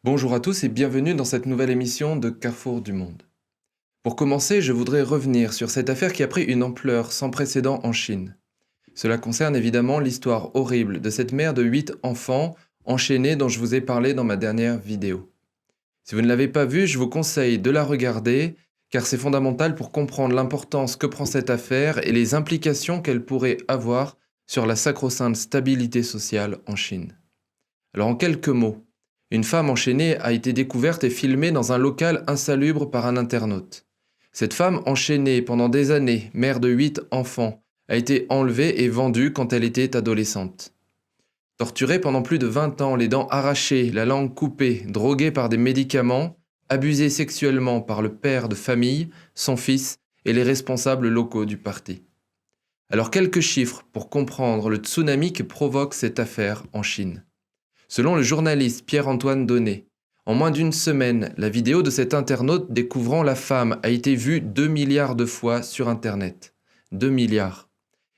Bonjour à tous et bienvenue dans cette nouvelle émission de Carrefour du Monde. Pour commencer, je voudrais revenir sur cette affaire qui a pris une ampleur sans précédent en Chine. Cela concerne évidemment l'histoire horrible de cette mère de 8 enfants enchaînés dont je vous ai parlé dans ma dernière vidéo. Si vous ne l'avez pas vue, je vous conseille de la regarder car c'est fondamental pour comprendre l'importance que prend cette affaire et les implications qu'elle pourrait avoir sur la sacro-sainte stabilité sociale en Chine. Alors en quelques mots, une femme enchaînée a été découverte et filmée dans un local insalubre par un internaute. Cette femme enchaînée pendant des années, mère de 8 enfants, a été enlevée et vendue quand elle était adolescente. Torturée pendant plus de 20 ans, les dents arrachées, la langue coupée, droguée par des médicaments, abusée sexuellement par le père de famille, son fils et les responsables locaux du parti. Alors quelques chiffres pour comprendre le tsunami que provoque cette affaire en Chine. Selon le journaliste Pierre-Antoine Donnet, en moins d'une semaine, la vidéo de cet internaute découvrant la femme a été vue 2 milliards de fois sur Internet. 2 milliards.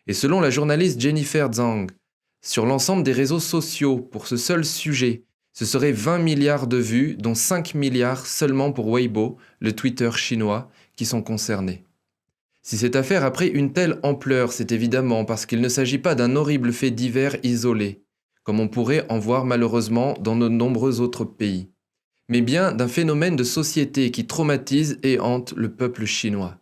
Et selon la journaliste Jennifer Zhang, sur l'ensemble des réseaux sociaux pour ce seul sujet, ce serait 20 milliards de vues, dont 5 milliards seulement pour Weibo, le Twitter chinois, qui sont concernés. Si cette affaire a pris une telle ampleur, c'est évidemment parce qu'il ne s'agit pas d'un horrible fait divers isolé, comme on pourrait en voir malheureusement dans de nombreux autres pays, mais bien d'un phénomène de société qui traumatise et hante le peuple chinois.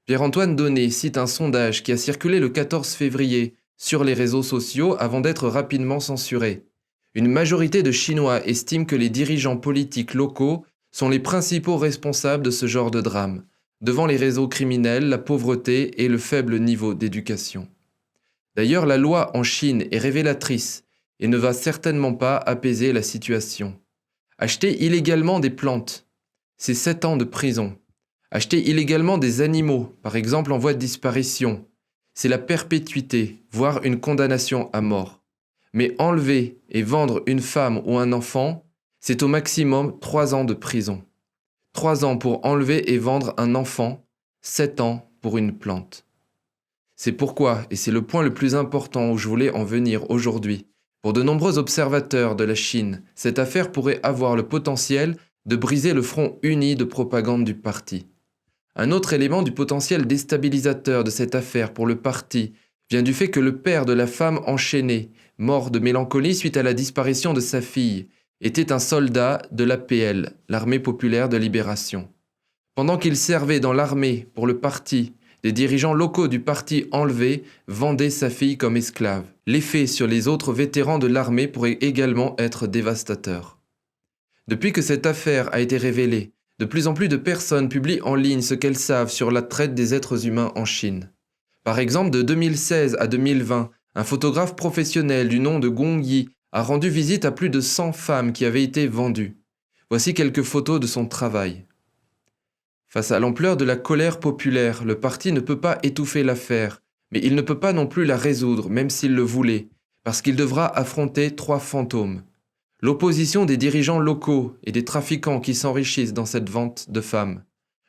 Pierre-Antoine Donnet cite un sondage qui a circulé le 14 février sur les réseaux sociaux avant d'être rapidement censuré. Une majorité de Chinois estime que les dirigeants politiques locaux sont les principaux responsables de ce genre de drame, devant les réseaux criminels, la pauvreté et le faible niveau d'éducation. D'ailleurs, la loi en Chine est révélatrice et ne va certainement pas apaiser la situation. Acheter illégalement des plantes, c'est 7 ans de prison. Acheter illégalement des animaux, par exemple en voie de disparition, c'est la perpétuité, voire une condamnation à mort. Mais enlever et vendre une femme ou un enfant, c'est au maximum 3 ans de prison. 3 ans pour enlever et vendre un enfant, 7 ans pour une plante. C'est pourquoi, et c'est le point le plus important où je voulais en venir aujourd'hui, pour de nombreux observateurs de la Chine, cette affaire pourrait avoir le potentiel de briser le front uni de propagande du parti. Un autre élément du potentiel déstabilisateur de cette affaire pour le parti vient du fait que le père de la femme enchaînée, mort de mélancolie suite à la disparition de sa fille, était un soldat de l'APL, l'Armée populaire de libération. Pendant qu'il servait dans l'armée pour le parti, des dirigeants locaux du parti enlevés vendaient sa fille comme esclave. L'effet sur les autres vétérans de l'armée pourrait également être dévastateur. Depuis que cette affaire a été révélée, de plus en plus de personnes publient en ligne ce qu'elles savent sur la traite des êtres humains en Chine. Par exemple, de 2016 à 2020, un photographe professionnel du nom de Gong Yi a rendu visite à plus de 100 femmes qui avaient été vendues. Voici quelques photos de son travail. Face à l'ampleur de la colère populaire, le parti ne peut pas étouffer l'affaire, mais il ne peut pas non plus la résoudre, même s'il le voulait, parce qu'il devra affronter 3 fantômes. L'opposition des dirigeants locaux et des trafiquants qui s'enrichissent dans cette vente de femmes.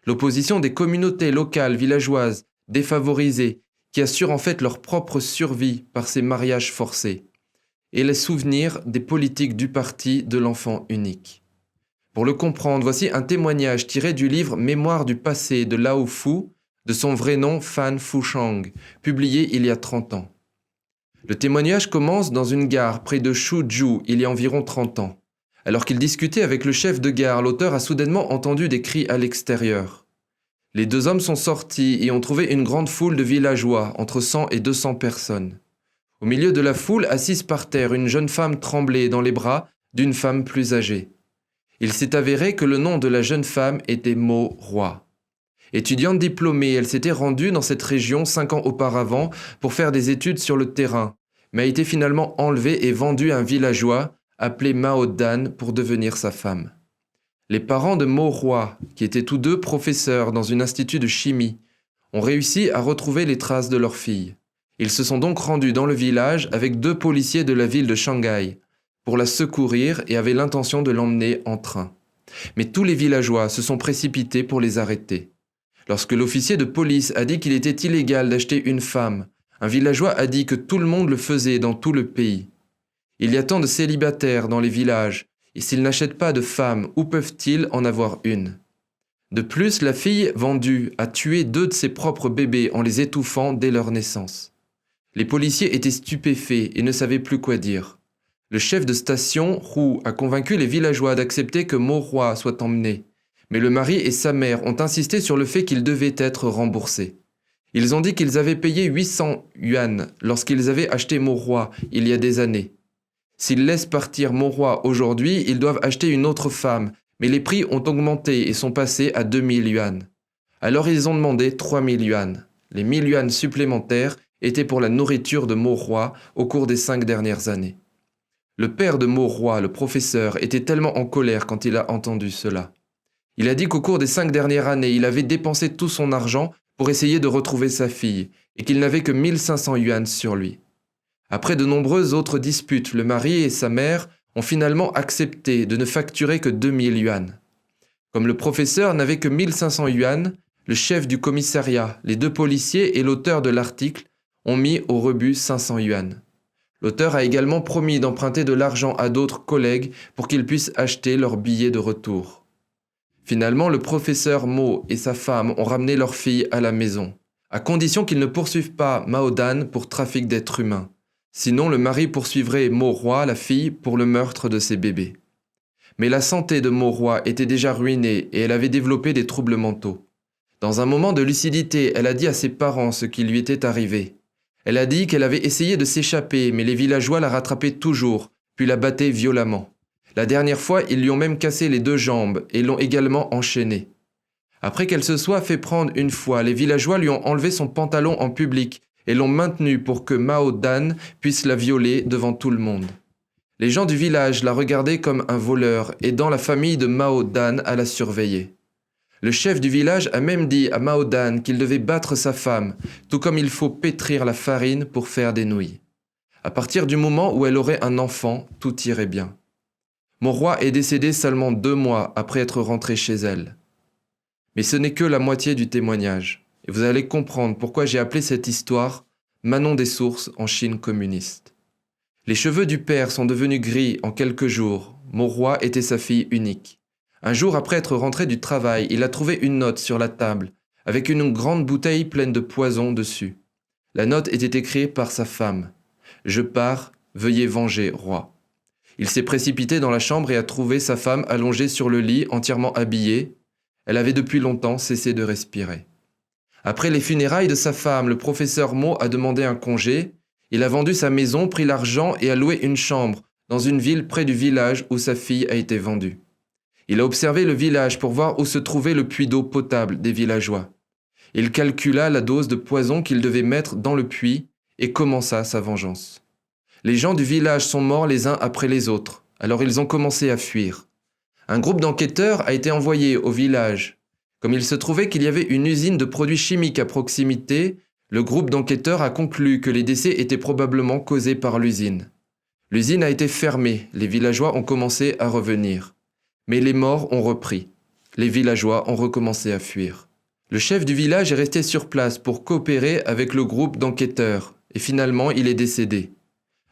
L'opposition des communautés locales villageoises, défavorisées, qui assurent en fait leur propre survie par ces mariages forcés. Et les souvenirs des politiques du parti de l'enfant unique. Pour le comprendre, voici un témoignage tiré du livre Mémoire du passé de Lao Fu, de son vrai nom Fan Fushang, publié il y a 30 ans. Le témoignage commence dans une gare près de Suzhou il y a environ 30 ans. Alors qu'il discutait avec le chef de gare, l'auteur a soudainement entendu des cris à l'extérieur. Les 2 hommes sont sortis et ont trouvé une grande foule de villageois, entre 100 et 200 personnes. Au milieu de la foule, assise par terre, une jeune femme tremblait dans les bras d'une femme plus âgée. Il s'est avéré que le nom de la jeune femme était Mo Roi. Étudiante diplômée, elle s'était rendue dans cette région 5 ans auparavant pour faire des études sur le terrain, mais a été finalement enlevée et vendue à un villageois appelé Mao Dan pour devenir sa femme. Les parents de Mo Roi, qui étaient tous deux professeurs dans un institut de chimie, ont réussi à retrouver les traces de leur fille. Ils se sont donc rendus dans le village avec 2 policiers de la ville de Shanghai pour la secourir et avaient l'intention de l'emmener en train. Mais tous les villageois se sont précipités pour les arrêter. Lorsque l'officier de police a dit qu'il était illégal d'acheter une femme, un villageois a dit que tout le monde le faisait dans tout le pays. Il y a tant de célibataires dans les villages, Et s'ils n'achètent pas de femme, où peuvent-ils en avoir une? De plus, la fille vendue a tué 2 de ses propres bébés en les étouffant dès leur naissance. Les policiers étaient stupéfaits et ne savaient plus quoi dire. Le chef de station, Roux, a convaincu les villageois d'accepter que Mauroy soit emmené, mais le mari et sa mère ont insisté sur le fait qu'il devait être remboursé. Ils ont dit qu'ils avaient payé 800 yuan lorsqu'ils avaient acheté Mauroy il y a des années. S'ils laissent partir Mauroy aujourd'hui, ils doivent acheter une autre femme, mais les prix ont augmenté et sont passés à 2000 yuan. Alors ils ont demandé 3000 yuan. Les 1000 yuan supplémentaires étaient pour la nourriture de Mauroy au cours des 5 dernières années. Le père de Mauroy, le professeur, était tellement en colère quand il a entendu cela. Il a dit qu'au cours des 5 dernières années, il avait dépensé tout son argent pour essayer de retrouver sa fille, et qu'il n'avait que 1500 yuan sur lui. Après de nombreuses autres disputes, le mari et sa mère ont finalement accepté de ne facturer que 2000 yuan. Comme le professeur n'avait que 1500 yuan, le chef du commissariat, les 2 policiers et l'auteur de l'article ont mis au rebut 500 yuan. L'auteur a également promis d'emprunter de l'argent à d'autres collègues pour qu'ils puissent acheter leur billet de retour. Finalement, le professeur Mo et sa femme ont ramené leur fille à la maison, à condition qu'ils ne poursuivent pas Mao Dan pour trafic d'êtres humains. Sinon, le mari poursuivrait Mauroy, la fille, pour le meurtre de ses bébés. Mais la santé de Mauroy était déjà ruinée et elle avait développé des troubles mentaux. Dans un moment de lucidité, elle a dit à ses parents ce qui lui était arrivé. Elle a dit qu'elle avait essayé de s'échapper, mais les villageois la rattrapaient toujours, puis la battaient violemment. La dernière fois, ils lui ont même cassé les 2 jambes et l'ont également enchaînée. Après qu'elle se soit fait prendre une fois, les villageois lui ont enlevé son pantalon en public et l'ont maintenue pour que Mao Dan puisse la violer devant tout le monde. Les gens du village la regardaient comme un voleur, aidant la famille de Mao Dan à la surveiller. Le chef du village a même dit à Mao Dan qu'il devait battre sa femme, tout comme il faut pétrir la farine pour faire des nouilles. À partir du moment où elle aurait un enfant, tout irait bien. Mauroy est décédée seulement 2 mois après être rentrée chez elle. Mais ce n'est que la moitié du témoignage, et vous allez comprendre pourquoi j'ai appelé cette histoire Manon des sources en Chine communiste. Les cheveux du père sont devenus gris en quelques jours. Mauroy était sa fille unique. Un jour après être rentré du travail, il a trouvé une note sur la table, avec une grande bouteille pleine de poison dessus. La note était écrite par sa femme. « Je pars, veuillez venger, roi ». Il s'est précipité dans la chambre et a trouvé sa femme allongée sur le lit, entièrement habillée. Elle avait depuis longtemps cessé de respirer. Après les funérailles de sa femme, le professeur Mo a demandé un congé. Il a vendu sa maison, pris l'argent et a loué une chambre dans une ville près du village où sa fille a été vendue. Il a observé le village pour voir où se trouvait le puits d'eau potable des villageois. Il calcula la dose de poison qu'il devait mettre dans le puits et commença sa vengeance. Les gens du village sont morts les uns après les autres, alors ils ont commencé à fuir. Un groupe d'enquêteurs a été envoyé au village. Comme il se trouvait qu'il y avait une usine de produits chimiques à proximité, le groupe d'enquêteurs a conclu que les décès étaient probablement causés par l'usine. L'usine a été fermée, les villageois ont commencé à revenir. Mais les morts ont repris. Les villageois ont recommencé à fuir. Le chef du village est resté sur place pour coopérer avec le groupe d'enquêteurs, et finalement il est décédé.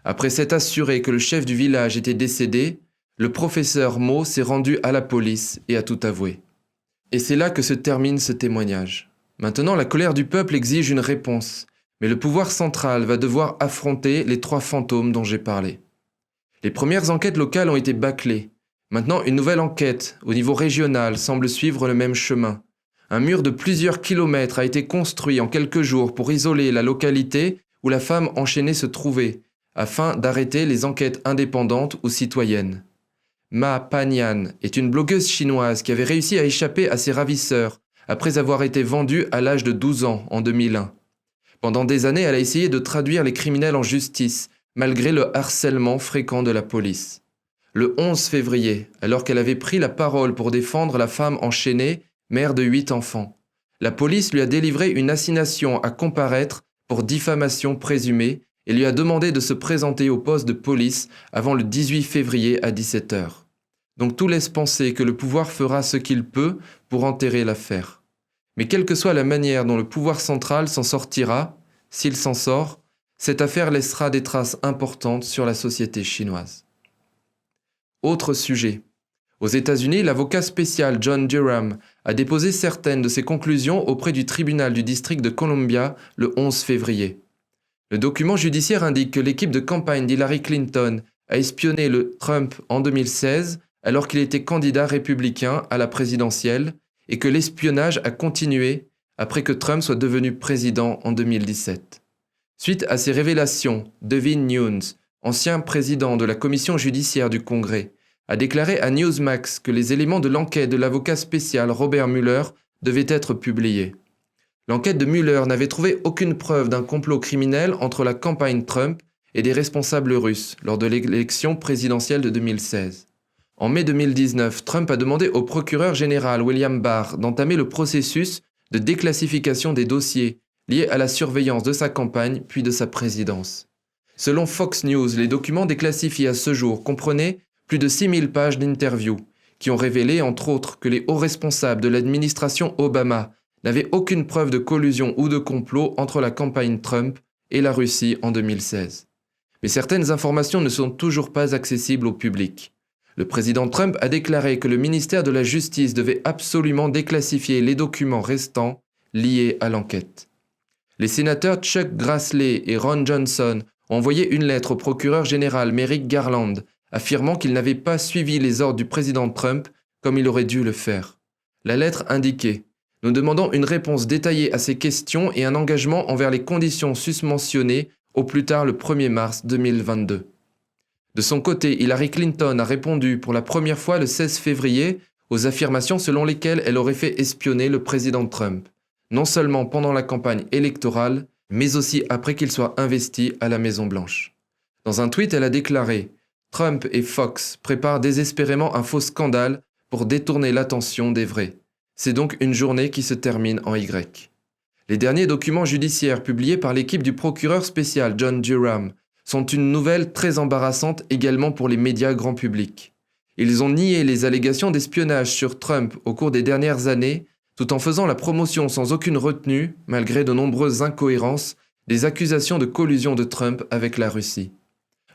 Après s'être assuré que le chef du village était décédé, le professeur Mo s'est rendu à la police et a tout avoué. Et c'est là que se termine ce témoignage. Maintenant, la colère du peuple exige une réponse, mais le pouvoir central va devoir affronter les 3 fantômes dont j'ai parlé. Les premières enquêtes locales ont été bâclées. Maintenant, une nouvelle enquête, au niveau régional, semble suivre le même chemin. Un mur de plusieurs kilomètres a été construit en quelques jours pour isoler la localité où la femme enchaînée se trouvait, afin d'arrêter les enquêtes indépendantes ou citoyennes. Ma Panyan est une blogueuse chinoise qui avait réussi à échapper à ses ravisseurs après avoir été vendue à l'âge de 12 ans en 2001. Pendant des années, elle a essayé de traduire les criminels en justice, malgré le harcèlement fréquent de la police. Le 11 février, alors qu'elle avait pris la parole pour défendre la femme enchaînée, mère de 8 enfants, la police lui a délivré une assignation à comparaître pour diffamation présumée et lui a demandé de se présenter au poste de police avant le 18 février à 17h. Donc tout laisse penser que le pouvoir fera ce qu'il peut pour enterrer l'affaire. Mais quelle que soit la manière dont le pouvoir central s'en sortira, s'il s'en sort, cette affaire laissera des traces importantes sur la société chinoise. Autre sujet. Aux États-Unis, l'avocat spécial John Durham a déposé certaines de ses conclusions auprès du tribunal du district de Columbia le 11 février. Le document judiciaire indique que l'équipe de campagne d'Hillary Clinton a espionné le Trump en 2016 alors qu'il était candidat républicain à la présidentielle et que l'espionnage a continué après que Trump soit devenu président en 2017. Suite à ces révélations, Devin Nunes, ancien président de la commission judiciaire du Congrès, a déclaré à Newsmax que les éléments de l'enquête de l'avocat spécial Robert Mueller devaient être publiés. L'enquête de Mueller n'avait trouvé aucune preuve d'un complot criminel entre la campagne Trump et des responsables russes lors de l'élection présidentielle de 2016. En mai 2019, Trump a demandé au procureur général William Barr d'entamer le processus de déclassification des dossiers liés à la surveillance de sa campagne puis de sa présidence. Selon Fox News, les documents déclassifiés à ce jour comprenaient plus de 6000 pages d'interviews qui ont révélé, entre autres, que les hauts responsables de l'administration Obama n'avaient aucune preuve de collusion ou de complot entre la campagne Trump et la Russie en 2016. Mais certaines informations ne sont toujours pas accessibles au public. Le président Trump a déclaré que le ministère de la Justice devait absolument déclassifier les documents restants liés à l'enquête. Les sénateurs Chuck Grassley et Ron Johnson ont envoyé une lettre au procureur général Merrick Garland affirmant qu'il n'avait pas suivi les ordres du président Trump comme il aurait dû le faire. La lettre indiquait « Nous demandons une réponse détaillée à ces questions et un engagement envers les conditions susmentionnées au plus tard le 1er mars 2022. » De son côté, Hillary Clinton a répondu pour la première fois le 16 février aux affirmations selon lesquelles elle aurait fait espionner le président Trump, non seulement pendant la campagne électorale, mais aussi après qu'il soit investi à la Maison-Blanche. Dans un tweet, elle a déclaré « Trump et Fox préparent désespérément un faux scandale pour détourner l'attention des vrais. C'est donc une journée qui se termine en Y. » Les derniers documents judiciaires publiés par l'équipe du procureur spécial John Durham sont une nouvelle très embarrassante également pour les médias grand public. Ils ont nié les allégations d'espionnage sur Trump au cours des dernières années, tout en faisant la promotion sans aucune retenue, malgré de nombreuses incohérences, des accusations de collusion de Trump avec la Russie.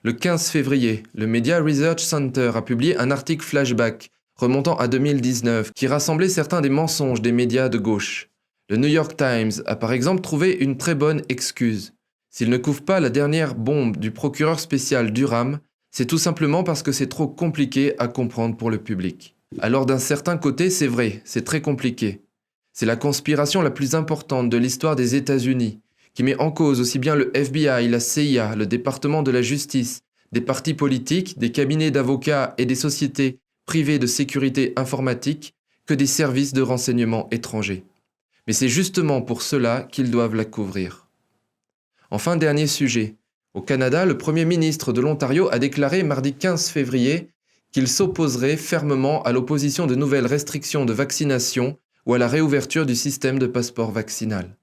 Le 15 février, le Media Research Center a publié un article flashback remontant à 2019 qui rassemblait certains des mensonges des médias de gauche. Le New York Times a par exemple trouvé une très bonne excuse. S'il ne couvre pas la dernière bombe du procureur spécial Durham, c'est tout simplement parce que c'est trop compliqué à comprendre pour le public. Alors d'un certain côté, c'est vrai, c'est très compliqué. C'est la conspiration la plus importante de l'histoire des États-Unis, qui met en cause aussi bien le FBI, la CIA, le département de la justice, des partis politiques, des cabinets d'avocats et des sociétés privées de sécurité informatique que des services de renseignement étrangers. Mais c'est justement pour cela qu'ils doivent la couvrir. Enfin, dernier sujet. Au Canada, le Premier ministre de l'Ontario a déclaré mardi 15 février qu'il s'opposerait fermement à l'opposition de nouvelles restrictions de vaccination ou à la réouverture du système de passeport vaccinal.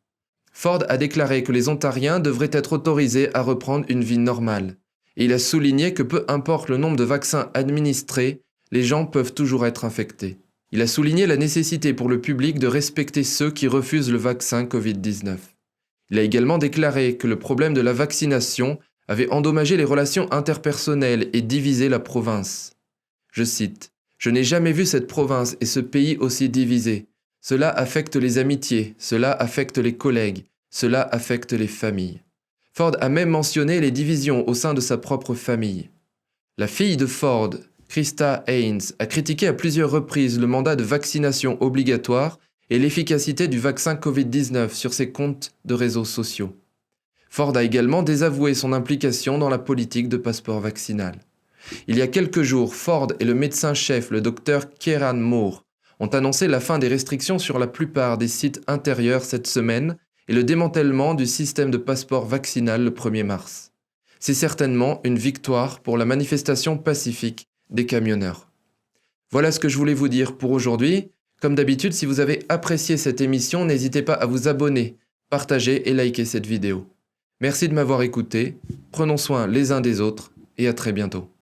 Ford a déclaré que les Ontariens devraient être autorisés à reprendre une vie normale. Et il a souligné que peu importe le nombre de vaccins administrés, les gens peuvent toujours être infectés. Il a souligné la nécessité pour le public de respecter ceux qui refusent le vaccin Covid-19. Il a également déclaré que le problème de la vaccination avait endommagé les relations interpersonnelles et divisé la province. Je cite, « Je n'ai jamais vu cette province et ce pays aussi divisés. Cela affecte les amitiés, cela affecte les collègues, cela affecte les familles. » Ford a même mentionné les divisions au sein de sa propre famille. La fille de Ford, Krista Haynes, a critiqué à plusieurs reprises le mandat de vaccination obligatoire et l'efficacité du vaccin Covid-19 sur ses comptes de réseaux sociaux. Ford a également désavoué son implication dans la politique de passeport vaccinal. Il y a quelques jours, Ford et le médecin-chef, le docteur Kieran Moore, ont annoncé la fin des restrictions sur la plupart des sites intérieurs cette semaine et le démantèlement du système de passeport vaccinal le 1er mars. C'est certainement une victoire pour la manifestation pacifique des camionneurs. Voilà ce que je voulais vous dire pour aujourd'hui. Comme d'habitude, si vous avez apprécié cette émission, n'hésitez pas à vous abonner, partager et liker cette vidéo. Merci de m'avoir écouté, prenons soin les uns des autres et à très bientôt.